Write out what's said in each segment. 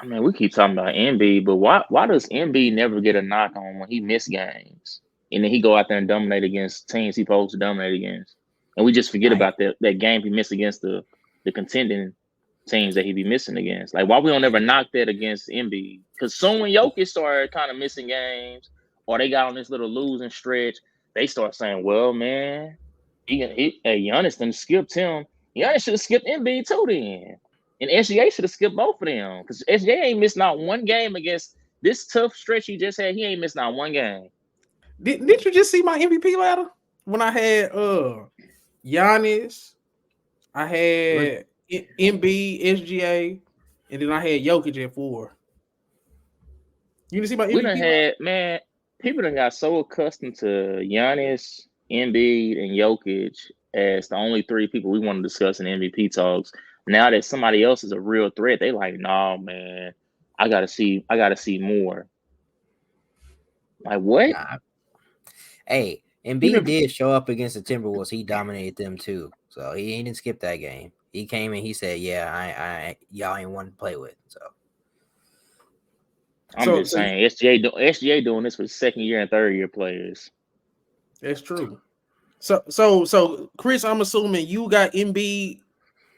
I mean, we keep talking about Embiid, but why does Embiid never get a knock on when he miss games, and then he go out there and dominate against teams he supposed to dominate against, and we just forget Right. about that game he missed against the contending teams that he be missing against. Like, why we don't ever knock that against Embiid? Because soon when Jokic started kind of missing games, or they got on this little losing stretch, they start saying, "Well, man, hey, Giannis done skipped him. Giannis should have skipped Embiid too then." And SGA should have skipped both of them because SGA ain't missed not one game against this tough stretch he just had. He ain't missed not one game. Did you just see my MVP ladder when I had Giannis, I had Embiid, SGA, and then I had Jokic at 4. You didn't see my We done MVP ladder? had, man, people done got so accustomed to Giannis, Embiid, and Jokic as the only three people we want to discuss in MVP talks. Now that somebody else is a real threat, they like, nah, man, I gotta see more. Like, what? Nah. Hey, You Embiid never, did show up against the Timberwolves. He dominated them too. So he didn't skip that game. He came and he said, "Yeah, I y'all ain't one to play with." So I'm just saying, SGA doing this for second year and third year players. That's true. So Chris, I'm assuming you got Embiid.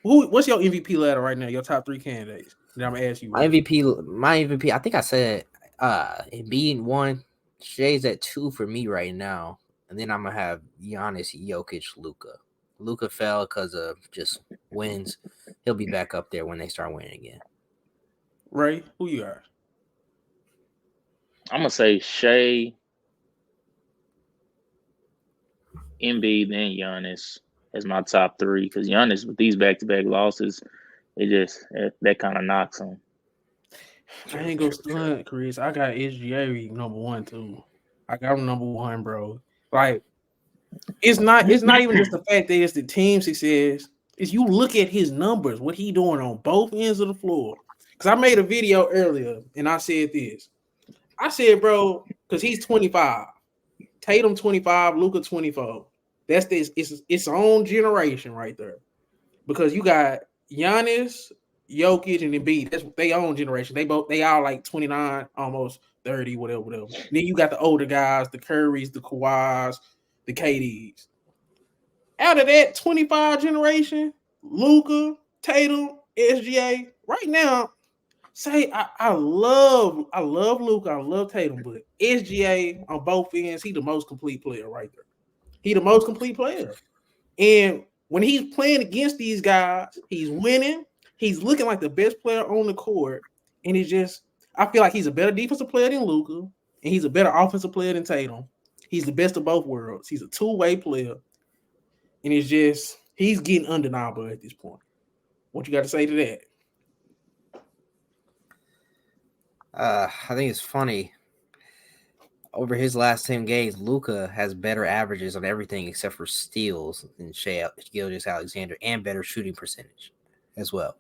What's your MVP ladder right now? Your top 3 candidates. Then I'm gonna ask you. my MVP, I think I said Embiid 1, Shay's at 2 for me right now, and then I'm gonna have Giannis, Jokic, Luka. Luka fell because of just wins. He'll be back up there when they start winning again. Ray, who you are? I'm gonna say Shea, Embiid, and Giannis as my top 3 because Giannis with these back-to-back losses, that kind of knocks him. I ain't gonna stunt, Chris. I got SGA number 1 too. I got him number 1, bro. Like it's not even just the fact that it's the team success. Is you look at his numbers, what he doing on both ends of the floor. Because I made a video earlier and I said this. I said, bro, because he's 25. Tatum 25, Luka 24. That's this. It's its own generation right there. Because you got Giannis, Jokic, and Embiid. That's their own generation. They all like 29, almost 30, whatever. Then you got the older guys, the Currys, the Kawhis, the KDs. Out of that 25 generation, Luka, Tatum, SGA, right now, say I love Luka, I love Tatum, but SGA on both ends, he the most complete player right there. He the most complete player. And when he's playing against these guys, he's winning. He's looking like the best player on the court. And it's just, I feel like he's a better defensive player than Luka, and he's a better offensive player than Tatum. He's the best of both worlds. He's a two-way player. And it's just, he's getting undeniable at this point. What you got to say to that? I think it's funny. Over his last 10 games, Luka has better averages on everything except for steals than Shai Gilgeous-Alexander, and better shooting percentage as well.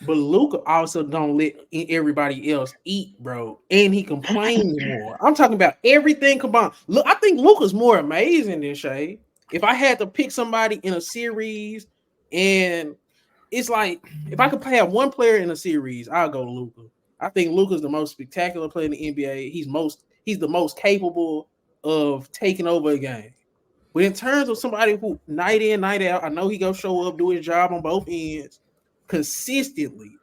But Luka also don't let everybody else eat, bro. And he complains more. I'm talking about everything combined. Look, I think Luka's more amazing than Shai. If I had to pick somebody in a series, and it's like if I could have one player in a series, I'll go Luka. I think Luka's the most spectacular player in the NBA. He's the most capable of taking over a game. But in terms of somebody who night in, night out, I know he go show up, do his job on both ends consistently.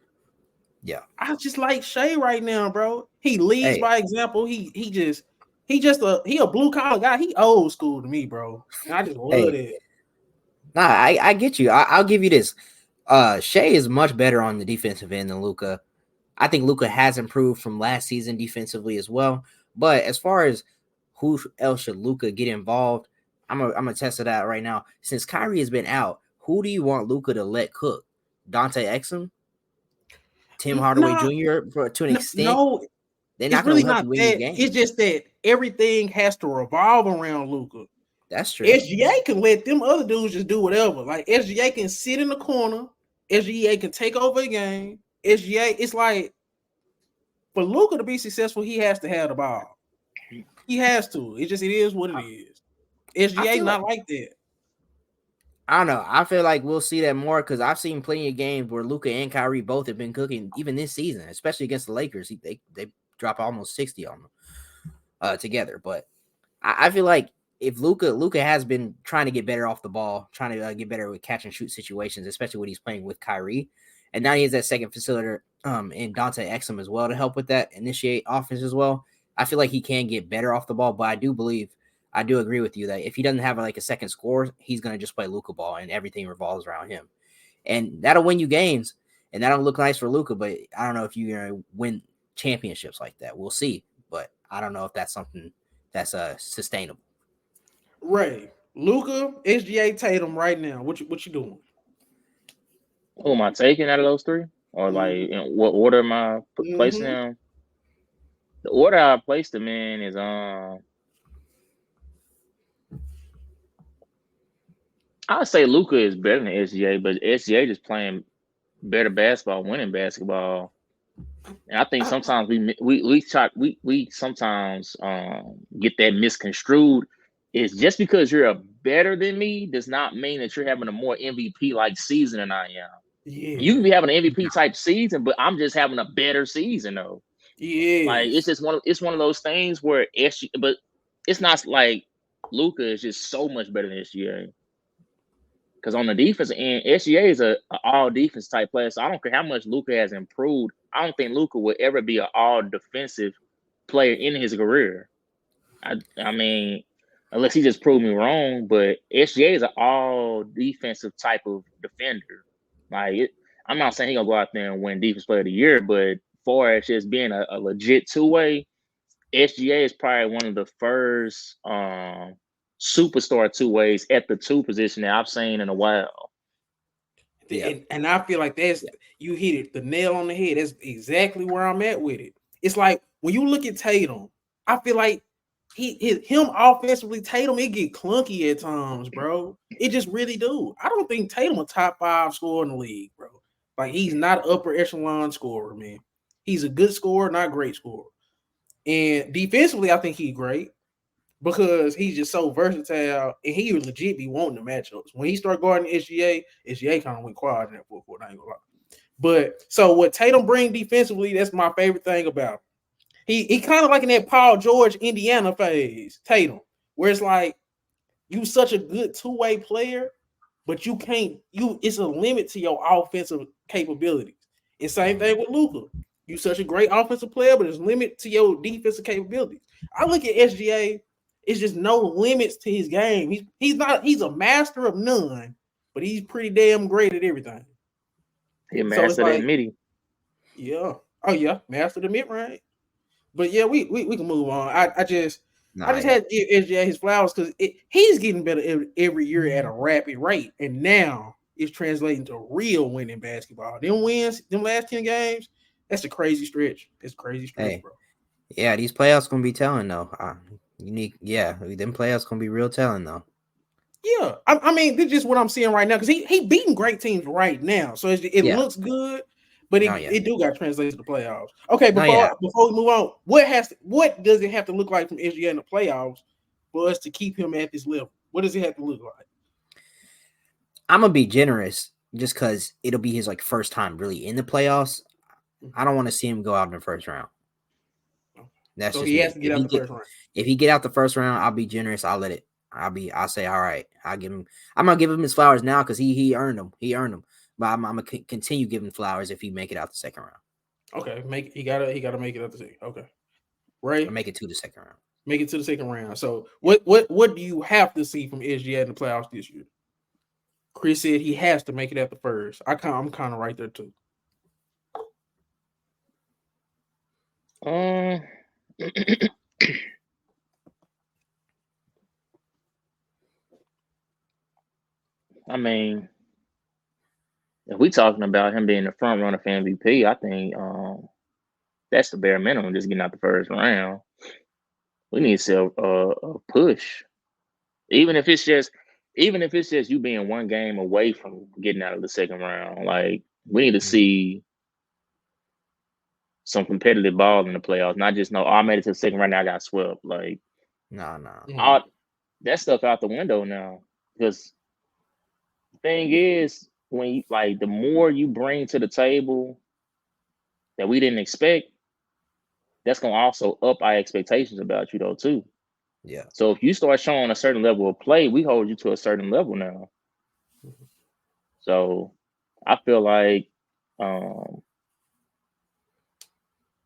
Yeah, I just like Shai right now, bro. He leads by example. He a blue collar guy. He old school to me, bro. And I just love it. Nah, I get you. I'll give you this. Shai is much better on the defensive end than Luka. I think Luka has improved from last season defensively as well. But as far as who else should Luka get involved, I'm gonna test it out right now. Since Kyrie has been out, who do you want Luka to let cook? Dante Exum, Tim Hardaway Jr. To an extent. No, they're not really going to help not you win your that. game. It's just that everything has to revolve around Luka. That's true. SGA can let them other dudes just do whatever. Like SGA can sit in the corner. SGA can take over a game. SGA, it's like for Luka to be successful, he has to have the ball. He has to. It is what it is. SGA not like that. I don't know. I feel like we'll see that more because I've seen plenty of games where Luka and Kyrie both have been cooking, even this season, especially against the Lakers. They drop almost 60 on them together. But I feel like if Luka has been trying to get better off the ball, trying to get better with catch and shoot situations, especially when he's playing with Kyrie, and now he has that second facilitator in Dante Exum as well to help with that, initiate offense as well. I feel like he can get better off the ball, but I do agree with you that if he doesn't have like a second score, he's gonna just play Luka ball and everything revolves around him, and that'll win you games, and that'll look nice for Luka. But I don't know if you're gonna win championships like that. We'll see, but I don't know if that's something that's sustainable. Ray, Luka, SGA, Tatum, right now. What you doing? Who am I taking out of those three? Or like Mm-hmm. in what order am I placing Mm-hmm. them? The order I placed them in is I'd say Luca is better than SGA, but SGA just playing better basketball, winning basketball. And I think sometimes we sometimes get that misconstrued. Is just because you're a better than me does not mean that you're having a more MVP like season than I am. You Yeah. can be having an MVP type season, but I'm just having a better season though. Like it's Yes. just one of those things where but it's not like Luca is just so much better than SGA. Because on the defense end, SGA is a all defense type player. So I don't care how much Luca has improved. I don't think Luca will ever be an all defensive player in his career. I mean, unless he just proved me wrong, but SGA is an all defensive type of defender. I'm not saying he's gonna go out there and win defense player of the year, but far as just being a legit two-way, SGA is probably one of the first superstar two-ways at the two position that I've seen in a while. Yeah. And I feel like you hit it the nail on the head. That's exactly where I'm at with it. It's like when you look at Tatum, I feel like him offensively, Tatum, it get clunky at times, bro. It just really do. I don't think Tatum a top 5 scorer in the league, bro. Like he's not an upper echelon scorer, man. He's a good scorer, not great scorer. And defensively, I think he's great because he's just so versatile and he would legit be wanting the matchups. When he started guarding SGA kind of went quiet in that fourth quarter. I ain't gonna lie. But so what Tatum bring defensively, that's my favorite thing about him. He kind of like in that Paul George Indiana phase, Tatum, where it's like you such a good two-way player, but it's a limit to your offensive capabilities. And same thing with Luka. You such a great offensive player, but there's limit to your defensive capabilities. I look at SGA, it's just no limits to his game. He's a master of none, but he's pretty damn great at everything. He So it's mastered that like, midi. yeah. Oh yeah, master the mid-range. But yeah, we can move on. I just had to give SGA his flowers because he's getting better every year at a rapid rate, and now it's translating to real winning basketball. Them wins, them last 10 games, that's a crazy stretch. It's a crazy stretch, bro. Yeah, these playoffs gonna be telling though. Them playoffs gonna be real telling though. Yeah, I mean, this is just what I'm seeing right now because he beating great teams right now, so it looks good. But it do got translated to the playoffs. Okay, before we move on, what does it have to look like from SGA in the playoffs for us to keep him at this level? What does it have to look like? I'm gonna be generous just because it'll be his like first time really in the playoffs. I don't want to see him go out in the first round. That's so just he has to get out the first round. If he get out the first round, I'll be generous. I'll say, all right, I'm gonna give him his flowers now because he earned them. He earned them. But I'm gonna continue giving flowers if he make it out the second round. Okay, he gotta make it out the second. Okay, right. Or make it to the second round. Make it to the second round. So what do you have to see from SGA in the playoffs this year? Chris said he has to make it at the first. I'm kind of right there too. I mean, if we talking about him being the front runner for MVP, I think that's the bare minimum. Just getting out the first round. We need to see a push, even if it's just you being one game away from getting out of the second round. Like we need to see some competitive ball in the playoffs, not just I made it to the second round. Now I got swept. Like no, all that stuff out the window now because thing is, when you like the more you bring to the table that we didn't expect, that's gonna also up our expectations about you though too. Yeah. So if you start showing a certain level of play, we hold you to a certain level now. So I feel like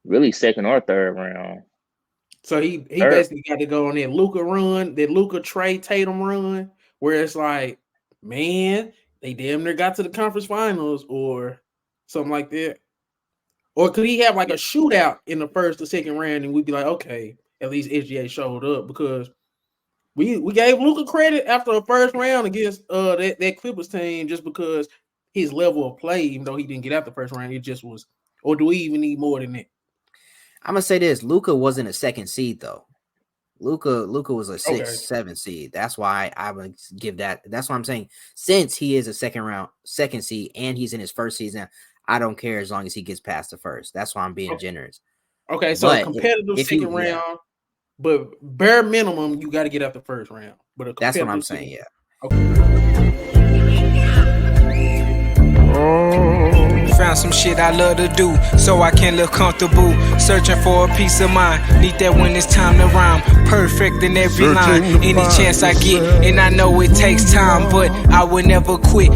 really second or third round. So he basically got to go on that Luka run, that Luka Trey Tatum run, where it's like, man, they damn near got to the conference finals or something like that. Or could he have like a shootout in the first or second round and we'd be like, okay, at least SGA showed up, because we gave Luka credit after the first round against that Clippers team just because his level of play, even though he didn't get out the first round, it just was. Or do we even need more than that? I'm gonna say this: Luka wasn't a second seed though. Luka was a 6-7 seed. That's why I would give that. That's what I'm saying. Since he is a second seed, and he's in his first season, I don't care as long as he gets past the first. That's why I'm being generous. Okay, so competitive second round, but bare minimum you got to get out the first round. But that's what I'm saying. Yeah. Okay. Found some shit I love to do, so I can look comfortable. Searching for a peace of mind, need that when it's time to rhyme. Perfect in every line, any chance I get, and I know it takes time, but I would never quit.